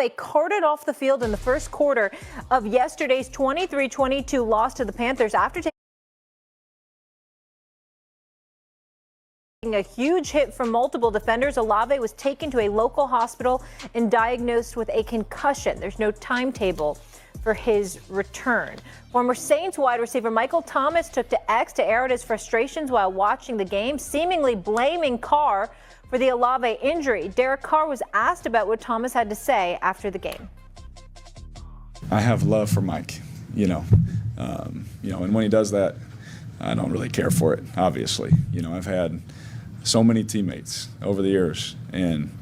They carted off the field in the first quarter of yesterday's 23-22 loss to the Panthers after taking a huge hit from multiple defenders. Olave was taken to a local hospital and diagnosed with a concussion. There's no timetable for his return. Former Saints wide receiver Michael Thomas took to X to air out his frustrations while watching the game, seemingly blaming Carr for the Olave injury. Derrick Carr was asked about what Thomas had to say after the game. I have love for Mike, and when he does that, I don't really care for it, obviously. I've had so many teammates over the years, and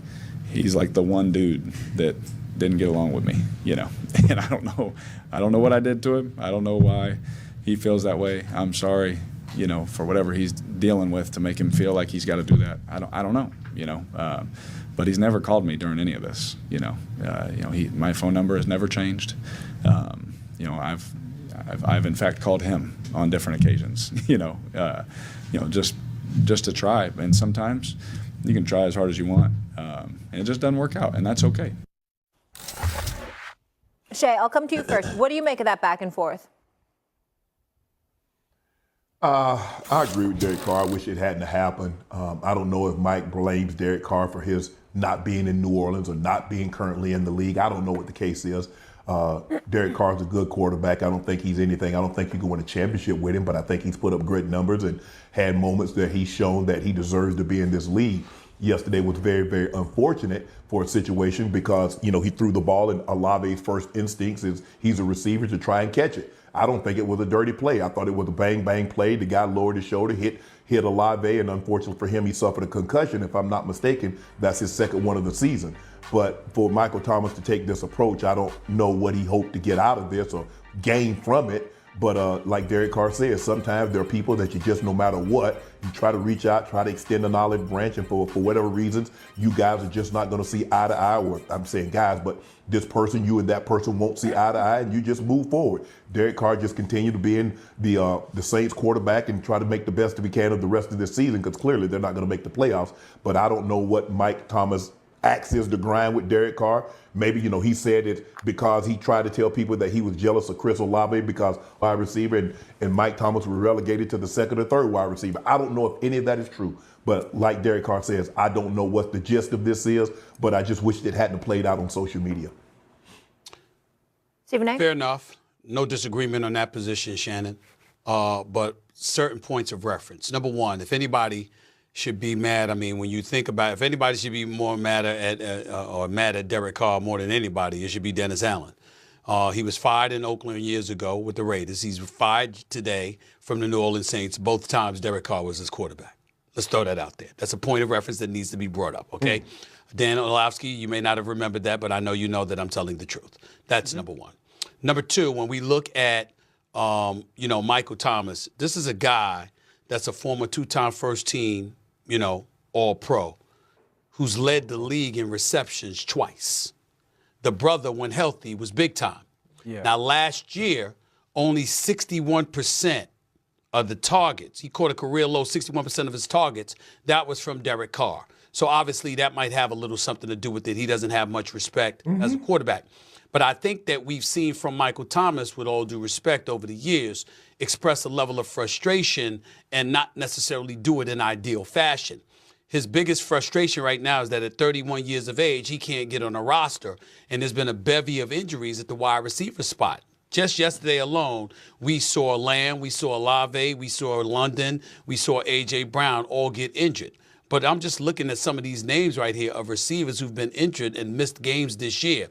he's like the one dude that didn't get along with me, and I don't know what I did to him. I don't know why he feels that way. I'm sorry, for whatever he's dealing with to make him feel like he's got to do that. I don't know, but he's never called me during any of this. My phone number has never changed. I've in fact called him on different occasions. Just to try. And sometimes you can try as hard as you want, and it just doesn't work out, and that's okay. Shay, I'll come to you first. What do you make of that back and forth? I agree with Derrick Carr. I wish it hadn't happened. I don't know if Mike blames Derrick Carr for his not being in New Orleans or not being currently in the league. I don't know what the case is. Derrick Carr is a good quarterback. I don't think he's anything. I don't think you can win a championship with him, but I think he's put up great numbers and had moments that he's shown that he deserves to be in this league. Yesterday was very, very unfortunate for a situation because, he threw the ball and Olave's first instincts is he's a receiver to try and catch it. I don't think it was a dirty play. I thought it was a bang-bang play. The guy lowered his shoulder, hit Olave, and unfortunately for him, he suffered a concussion. If I'm not mistaken, that's his second one of the season. But for Michael Thomas to take this approach, I don't know what he hoped to get out of this or gain from it. But like Derrick Carr says, sometimes there are people that you just, no matter what, you try to reach out, try to extend an olive branch, and for whatever reasons, you guys are just not going to see eye to eye. Or I'm saying guys, but this person, you and that person won't see eye to eye, and you just move forward. Derrick Carr just continued to be in the Saints quarterback and try to make the best he can of the rest of this season because clearly they're not going to make the playoffs. But I don't know what Mike Thomas axes to grind with Derrick Carr. Maybe, he said it because he tried to tell people that he was jealous of Chris Olave because wide receiver and Mike Thomas were relegated to the second or third wide receiver. I don't know if any of that is true. But like Derrick Carr says, I don't know what the gist of this is, but I just wish it hadn't played out on social media. Stephen.A. Fair enough. No disagreement on that position, Shannon. But certain points of reference. Number one, if anybody should be mad. When you think about it, if anybody should be more mad at Derrick Carr more than anybody, it should be Dennis Allen. He was fired in Oakland years ago with the Raiders. He's fired today from the New Orleans Saints. Both times Derrick Carr was his quarterback. Let's throw that out there. That's a point of reference that needs to be brought up, okay? Dan Orlovsky, you may not have remembered that, but I know you know that I'm telling the truth. That's number one. Number two, when we look at, Michael Thomas, this is a guy that's a former two-time first team, All-Pro, who's led the league in receptions twice. The brother, when healthy, was big time. Yeah. Now, last year, only 61% of the targets, he caught a career low 61% of his targets, that was from Derrick Carr. So obviously that might have a little something to do with it. He doesn't have much respect as a quarterback. But I think that we've seen from Michael Thomas, with all due respect over the years, express a level of frustration and not necessarily do it in ideal fashion. His biggest frustration right now is that at 31 years of age, he can't get on a roster, and there's been a bevy of injuries at the wide receiver spot. Just yesterday alone, we saw Lamb, we saw Olave, we saw London, we saw A.J. Brown all get injured. But I'm just looking at some of these names right here of receivers who've been injured and missed games this year.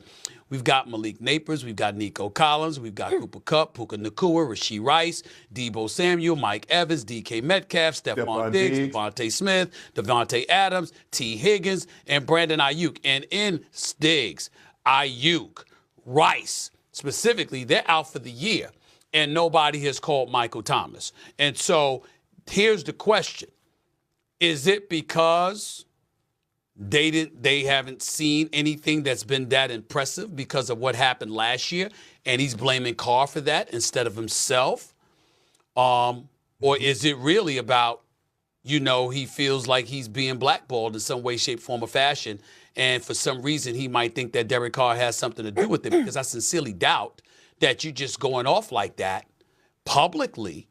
We've got Malik Neighbors, we've got Nico Collins, we've got Cooper Kupp, Puka Nacua, Rashee Rice, Deebo Samuel, Mike Evans, DK Metcalf, Stephon Diggs, Devontae Smith, Devontae Adams, T. Higgins, and Brandon Ayuk. And in Diggs, Ayuk, Rice, specifically, they're out for the year, and nobody has called Michael Thomas. And so here's the question. Is it because they haven't seen anything that's been that impressive because of what happened last year, and he's blaming Carr for that instead of himself? Or is it really about, he feels like he's being blackballed in some way, shape, form, or fashion, And for some reason, he might think that Derrick Carr has something to do with it, because I sincerely doubt that you just going off like that publicly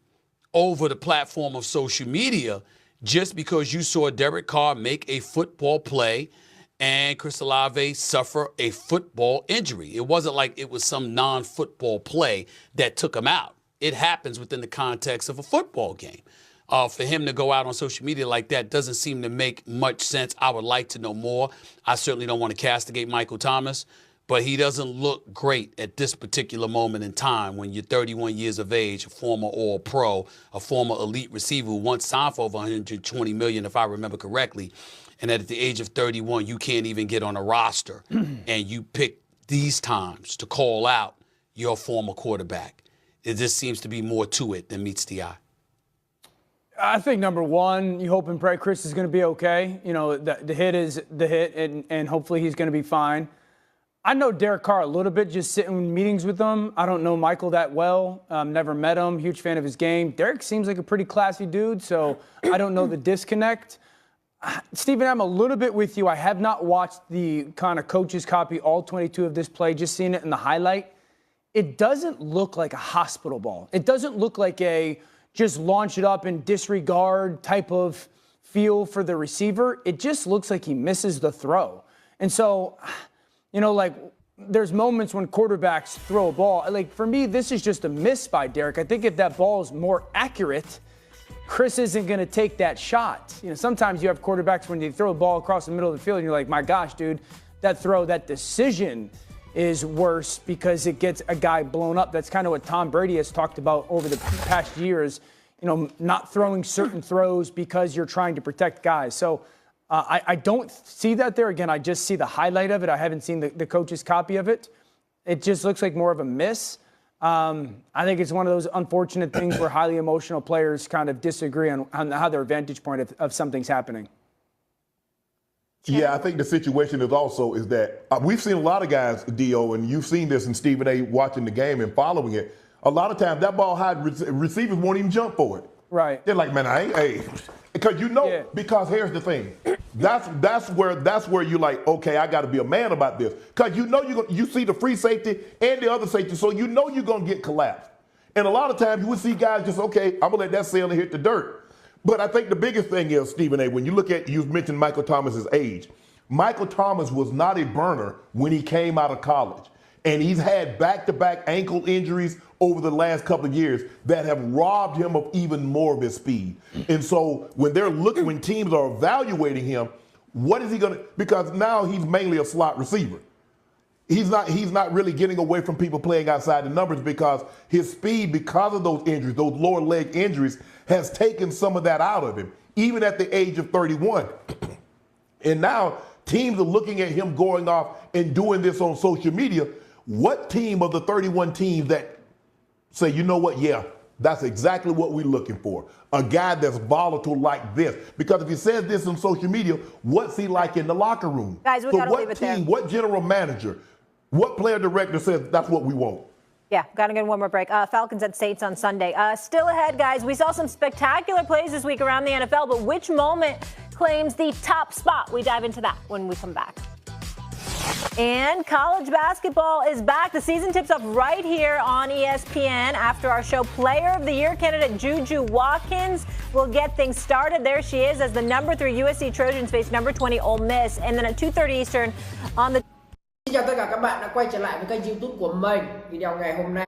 over the platform of social media just because you saw Derrick Carr make a football play and Chris Olave suffer a football injury. It wasn't like it was some non-football play that took him out. It happens within the context of a football game. For him to go out on social media like that doesn't seem to make much sense. I would like to know more. I certainly don't want to castigate Michael Thomas, but he doesn't look great at this particular moment in time when you're 31 years of age, a former All-Pro, a former elite receiver who once signed for over $120 million, if I remember correctly, and that at the age of 31, you can't even get on a roster, and you pick these times to call out your former quarterback. It just seems to be more to it than meets the eye. I think, number one, you hope and pray Chris is going to be okay. You know, the hit is the hit, and hopefully he's going to be fine. I know Derrick Carr a little bit, just sitting in meetings with him. I don't know Michael that well. Never met him. Huge fan of his game. Derrick seems like a pretty classy dude, so I don't know the disconnect. Stephen, I'm a little bit with you. I have not watched the kind of coach's copy, all 22 of this play, just seen it in the highlight. It doesn't look like a hospital ball. It doesn't look like a just launch it up and disregard type of feel for the receiver. It just looks like he misses the throw. And so, you know, like there's moments when quarterbacks throw a ball. Like for me, this is just a miss by Derrick. I think if that ball is more accurate, Chris isn't going to take that shot. You know, sometimes you have quarterbacks when they throw a ball across the middle of the field and you're like, my gosh, dude, that throw, that decision is worse because it gets a guy blown up. That's kind of what Tom Brady has talked about over the past years, you know, not throwing certain throws because you're trying to protect guys. So I don't see that there. Again, I just see the highlight of it. I haven't seen the coach's copy of it. It just looks like more of a miss. I think it's one of those unfortunate things where highly emotional players kind of disagree on how their vantage point of something's happening. Yeah, I think the situation is that we've seen a lot of guys, Dio, and you've seen this in Stephen.A. watching the game and following it. A lot of times that ball high, receivers won't even jump for it. Right. They're like, man, because because here's the thing. That's where you're like, okay, I got to be a man about this. Because you see the free safety and the other safety, so you know you're going to get collapsed. And a lot of times you would see guys just, okay, I'm going to let that sail and hit the dirt. But I think the biggest thing is, Stephen.A., when you look at, you mentioned Michael Thomas's age. Michael Thomas was not a burner when he came out of college. And he's had back-to-back ankle injuries over the last couple of years that have robbed him of even more of his speed. And so when teams are evaluating him, what is he going to, because now he's mainly a slot receiver. He's not really getting away from people playing outside the numbers because his speed, because of those injuries, those lower leg injuries, has taken some of that out of him, even at the age of 31. And now teams are looking at him going off and doing this on social media. What team of the 31 teams that say, you know what, yeah, that's exactly what we're looking for, a guy that's volatile like this? Because if he says this on social media, what's he like in the locker room? Guys, we gotta leave it there. What general manager, what player director says that's what we want? Yeah, got to get one more break. Falcons at Saints on Sunday. Still ahead, guys. We saw some spectacular plays this week around the NFL, but which moment claims the top spot? We dive into that when we come back. And college basketball is back. The season tips off right here on ESPN after our show. Player of the Year candidate Juju Watkins will get things started. There she is as the number 3 USC Trojans face number 20 Ole Miss. And then at 2:30 Eastern on the... Xin chào tất cả các bạn đã quay trở lại với kênh YouTube của mình. Video ngày hôm nay